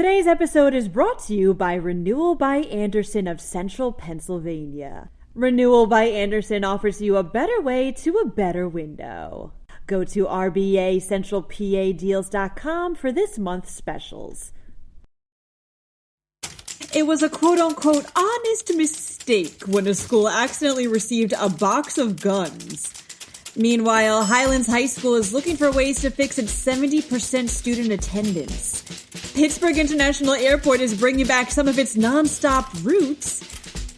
Today's episode is brought to you by Renewal by Andersen of Central Pennsylvania. Renewal by Andersen offers you a better way to a better window. Go to RBACentralPADeals.com for this month's specials. It was a quote-unquote honest mistake when a school accidentally received a box of guns. Meanwhile, Highlands High School is looking for ways to fix its 70% student attendance. Pittsburgh International Airport is bringing back some of its nonstop routes.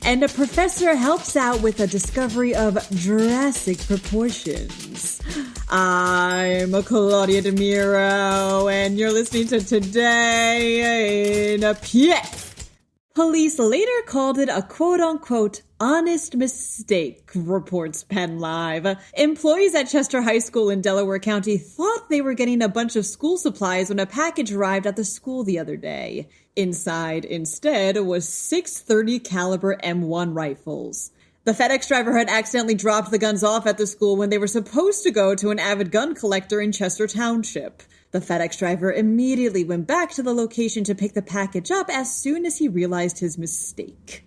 And a professor helps out with a discovery of Jurassic proportions. I'm Claudia Dimuro, and you're listening to Today in a PA. Police later called it a quote-unquote honest mistake, reports PennLive. Employees at Chester High School in Delaware County thought they were getting a bunch of school supplies when a package arrived at the school the other day. Inside, instead, was 6.30 caliber M1 rifles. The FedEx driver had accidentally dropped the guns off at the school when they were supposed to go to an avid gun collector in Chester Township. The FedEx driver immediately went back to the location to pick the package up as soon as he realized his mistake.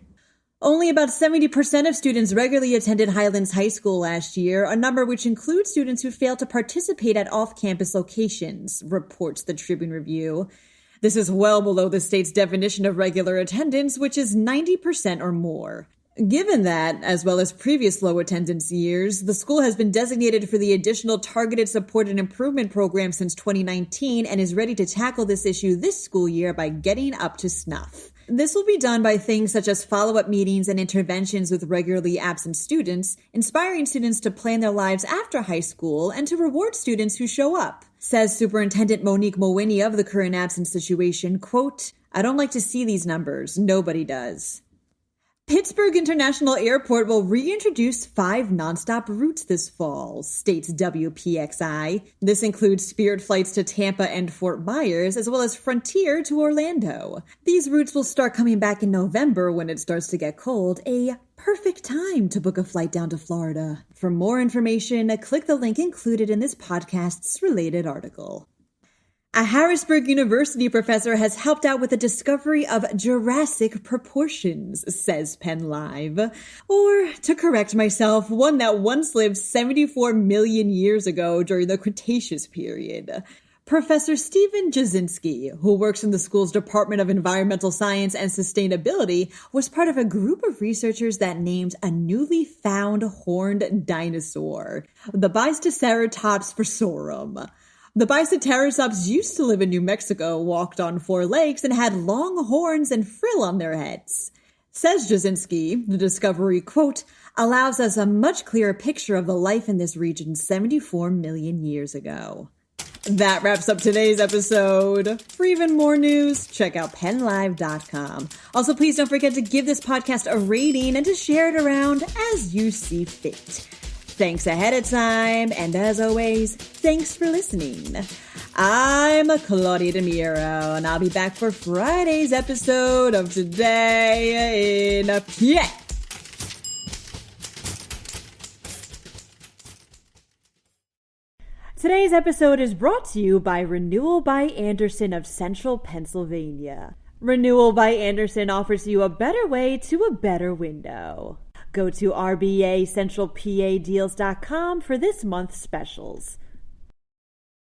Only about 70% of students regularly attended Highlands High School last year, a number which includes students who failed to participate at off-campus locations, reports the Tribune Review. This is well below the state's definition of regular attendance, which is 90% or more. Given that, as well as previous low attendance years, the school has been designated for the additional Targeted Support and Improvement Program since 2019 and is ready to tackle this issue this school year by getting up to snuff. This will be done by things such as follow-up meetings and interventions with regularly absent students, inspiring students to plan their lives after high school and to reward students who show up, says Superintendent Monique Mowini of the current absence situation, quote, "I don't like to see these numbers. Nobody does." Pittsburgh International Airport will reintroduce 5 nonstop routes this fall, states WPXI. This includes Spirit flights to Tampa and Fort Myers, as well as Frontier to Orlando. These routes will start coming back in November when it starts to get cold, a perfect time to book a flight down to Florida. For more information, click the link included in this podcast's related article. A Harrisburg University professor has helped out with the discovery of Jurassic proportions, says PennLive. Or, to correct myself, one that once lived 74 million years ago during the Cretaceous period. Professor Stephen Jasinski, who works in the school's Department of Environmental Science and Sustainability, was part of a group of researchers that named a newly found horned dinosaur, the Biceceratops fursorum. The Biceceratops used to live in New Mexico, walked on 4 legs, and had long horns and frill on their heads. Says Jasinski, the discovery, quote, allows us a much clearer picture of the life in this region 74 million years ago. That wraps up today's episode. For even more news, check out PennLive.com. Also, please don't forget to give this podcast a rating and to share it around as you see fit. Thanks ahead of time, and as always, thanks for listening. I'm Claudia Dimuro, and I'll be back for Friday's episode of Today in a PA. Today's episode is brought to you by Renewal by Andersen of Central Pennsylvania. Renewal by Andersen offers you a better way to a better window. Go to RBACentralPADeals.com for this month's specials.